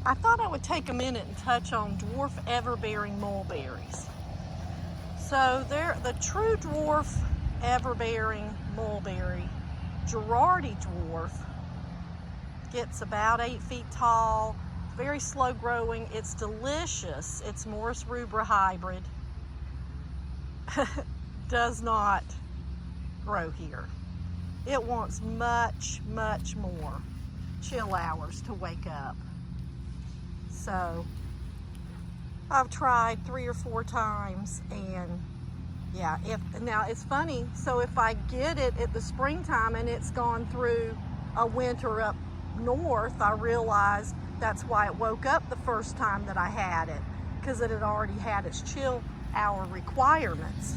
I thought I would take a minute and touch on Dwarf Everbearing mulberries. So they're the true Dwarf Everbearing mulberry, Gerardi dwarf, gets about 8 feet tall, very slow growing. It's delicious. It's Morus Rubra hybrid. Does not grow here. It wants much, much more chill hours to wake up. So I've tried 3 or 4 times, and yeah, now it's funny. So if I get it at the springtime and it's gone through a winter up north, I realized that's why it woke up the first time that I had it, because it had already had its chill hour requirements.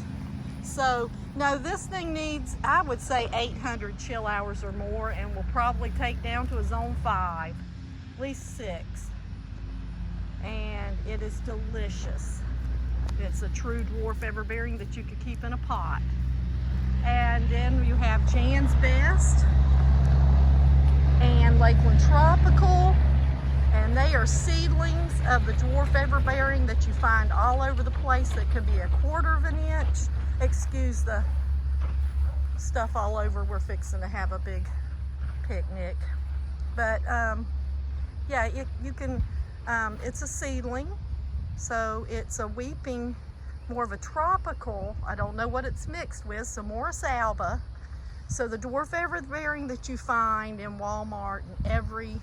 So no, this thing needs, I would say, 800 chill hours or more, and will probably take down to a zone 5, at least 6. And it is delicious. It's a true Dwarf Everbearing that you could keep in a pot. And then you have Jan's Best and Lakeland Tropical, and they are seedlings of the Dwarf Everbearing that you find all over the place. That could be 1/4 of an inch. Excuse the stuff all over. We're fixing to have a big picnic. But yeah, you can, it's a seedling, so it's a weeping, more of a tropical. I don't know what it's mixed with, so Morus alba. So the Dwarf Everbearing that you find in Walmart and every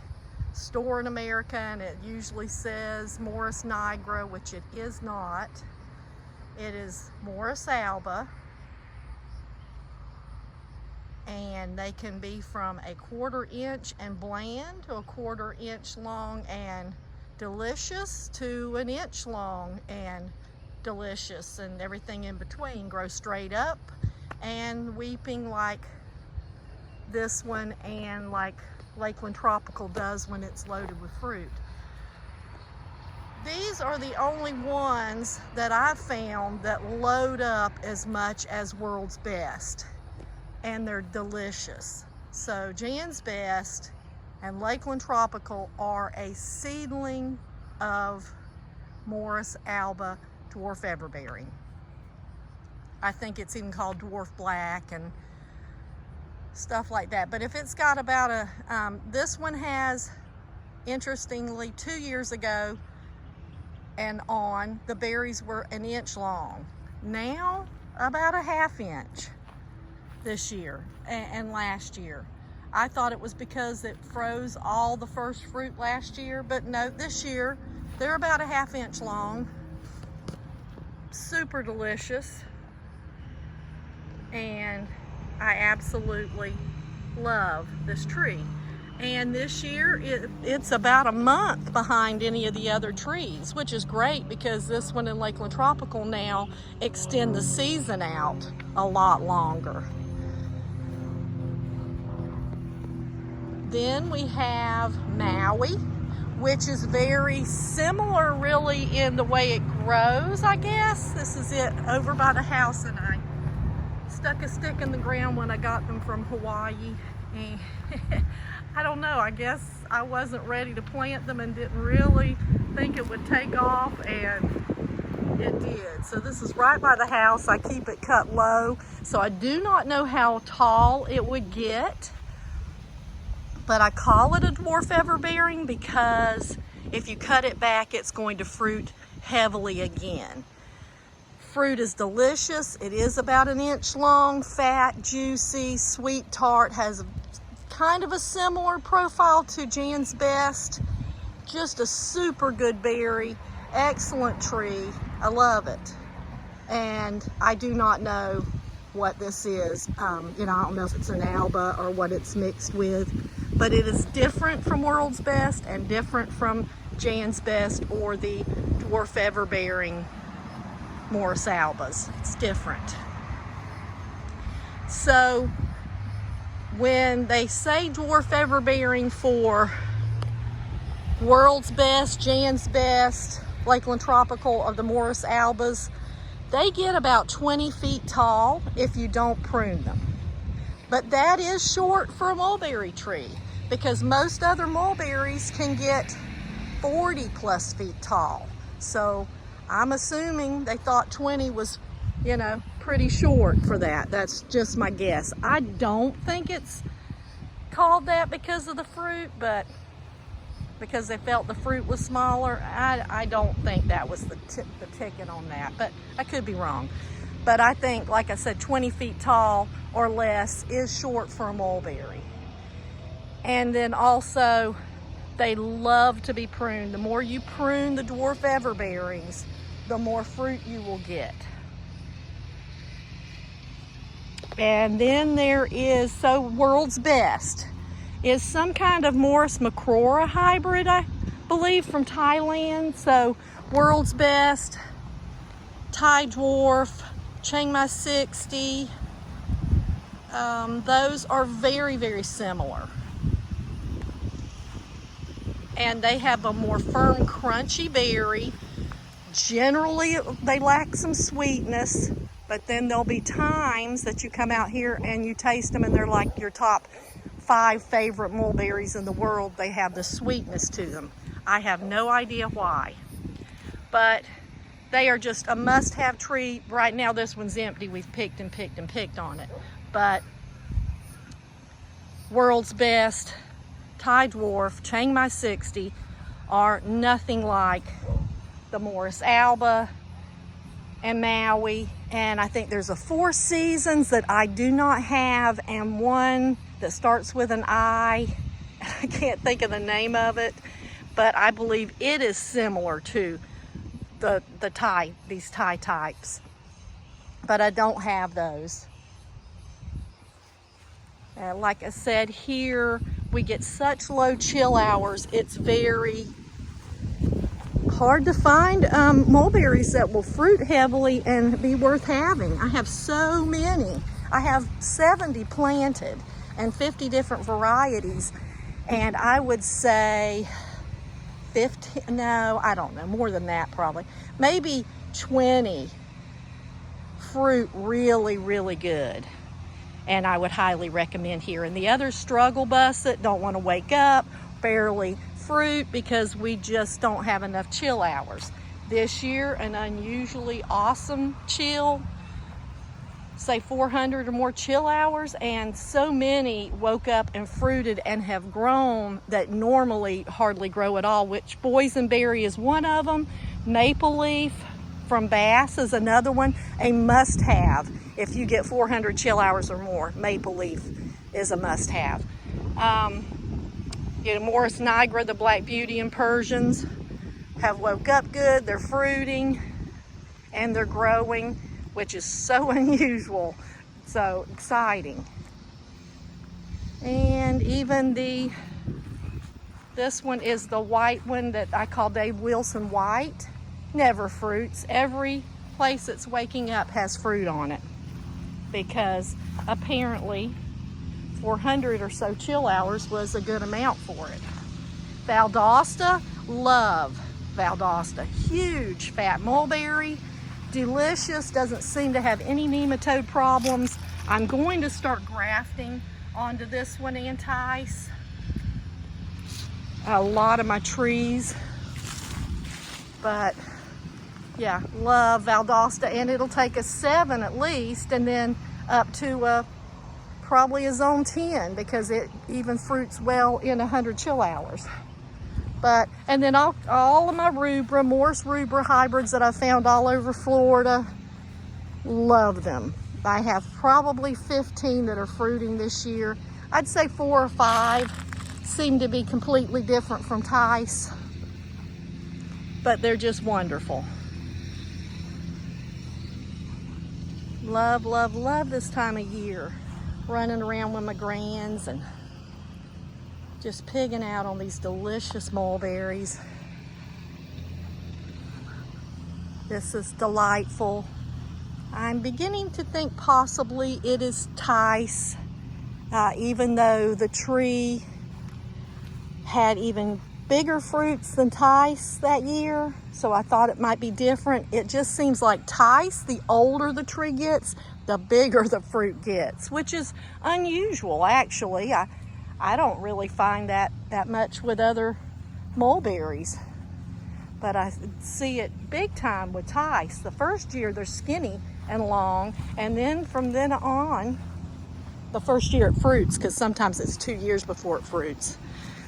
store in America, and it usually says Morus nigra, which it is not. It is Morus alba, and they can be from 1/4 inch and bland to 1/4 inch long and delicious to 1 inch long and delicious, and everything in between. Grow straight up and weeping like this one, and like Lakeland Tropical does when it's loaded with fruit. These are the only ones that I've found that load up as much as World's Best, and they're delicious. So Jan's Best and Lakeland Tropical are a seedling of Morus alba Dwarf Everbearing. I think it's even called Dwarf Black and stuff like that. But if it's got about a, this one has, interestingly, 2 years ago and on, the berries were 1 inch long. Now, about a 1/2 inch this year and last year. I thought it was because it froze all the first fruit last year, but no, this year they're about a 1/2 inch long. Super delicious, and I absolutely love this tree. And this year it's about a month behind any of the other trees, which is great, because this one in Lakeland Tropical now extend the season out a lot longer. Then we have Maui, which is very similar really in the way it grows, I guess. This is it over by the house, and I stuck a stick in the ground when I got them from Hawaii. And I don't know, I guess I wasn't ready to plant them and didn't really think it would take off, and it did. So this is right by the house. I keep it cut low, so I do not know how tall it would get. But I call it a Dwarf Everbearing because if you cut it back, it's going to fruit heavily again. Fruit is delicious. It is about 1 inch long, fat, juicy, sweet tart, has kind of a similar profile to Jan's Best. Just a super good berry, excellent tree. I love it. And I do not know what this is. You know, I don't know if it's an alba or what it's mixed with, but it is different from World's Best and different from Jan's Best or the Dwarf Everbearing Morus albas. It's different. So when they say Dwarf Everbearing for World's Best, Jan's Best, Lakeland Tropical, or the Morus albas, they get about 20 feet tall if you don't prune them. But that is short for a mulberry tree, because most other mulberries can get 40 plus feet tall. So I'm assuming they thought 20 was, you know, pretty short for that. That's just my guess. I don't think it's called that because of the fruit, but because they felt the fruit was smaller. I don't think that was the ticket on that, but I could be wrong. But I think, like I said, 20 feet tall or less is short for a mulberry. And then also, they love to be pruned. The more you prune the dwarf everbearings, the more fruit you will get. And then there is, so World's Best is some kind of Morus Rubra hybrid, I believe, from Thailand. So World's Best, Thai Dwarf, Chiang Mai 60, those are very, very similar. And they have a more firm, crunchy berry. Generally, they lack some sweetness, but then there'll be times that you come out here and you taste them and they're like your top 5 favorite mulberries in the world. They have the sweetness to them. I have no idea why, but they are just a must-have tree. Right now, this one's empty. We've picked and picked and picked on it, but World's Best, Thai Dwarf, Chiang Mai 60 are nothing like the Morus Alba and Maui. And I think there's a 4 Seasons that I do not have, and one that starts with an I. I can't think of the name of it, but I believe it is similar to these Thai types. But I don't have those. Like I said, here we get such low chill hours, it's very hard to find mulberries that will fruit heavily and be worth having. I have so many. I have 70 planted and 50 different varieties, and I would say 50, no, I don't know, more than that probably. Maybe 20 fruit really, really good. And I would highly recommend here. And the others struggle bus it, don't want to wake up, barely fruit because we just don't have enough chill hours. This year, an unusually awesome chill, say 400 or more chill hours, and so many woke up and fruited and have grown that normally hardly grow at all, which Boysenberry is one of them. Maple leaf from Bass is another one, a must-have. If you get 400 chill hours or more, maple leaf is a must-have. You know, Morus nigra, the black Beauty Persians, have woke up good. They're fruiting and they're growing, which is so unusual, so exciting. And even this one is the white one that I call Dave Wilson White. Never fruits. Every place it's waking up has fruit on it, because apparently 400 or so chill hours was a good amount for it. Valdosta, love Valdosta. Huge fat mulberry, delicious, doesn't seem to have any nematode problems. I'm going to start grafting onto this one and Tice. A lot of my trees, but yeah, love Valdosta, and it'll take a 7 at least, and then up to probably a zone 10, because it even fruits well in 100 chill hours. But, and then all of my Rubra, Morus Rubra hybrids that I've found all over Florida, love them. I have probably 15 that are fruiting this year. I'd say 4 or 5 seem to be completely different from Tice, but they're just wonderful. Love, love, love this time of year. Running around with my grands and just pigging out on these delicious mulberries. This is delightful. I'm beginning to think possibly it is Tice, even though the tree had even bigger fruits than Tice that year, so I thought it might be different. It just seems like Tice, the older the tree gets, the bigger the fruit gets, which is unusual actually. I don't really find that much with other mulberries. But I see it big time with Tice. The first year they're skinny and long, and then from then on, the first year it fruits, because sometimes it's 2 years before it fruits.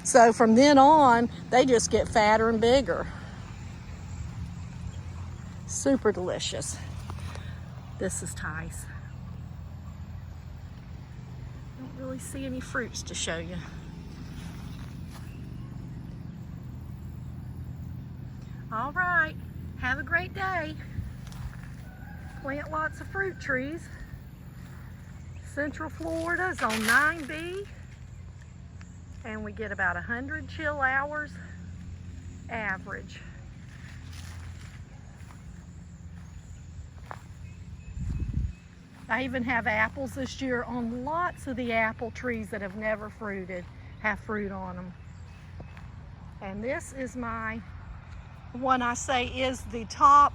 So from then on, they just get fatter and bigger. Super delicious. This is Tice. Don't really see any fruits to show you. All right, have a great day. Plant lots of fruit trees. Central Florida is on 9B, and we get about 100 chill hours average. I even have apples this year on lots of the apple trees that have never fruited, have fruit on them. And this is my one I say is the top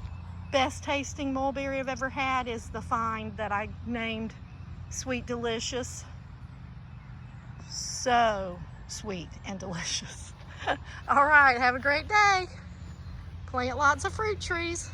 best tasting mulberry I've ever had, is the find that I named Sweet Delicious. So sweet and delicious. All right, have a great day. Plant lots of fruit trees.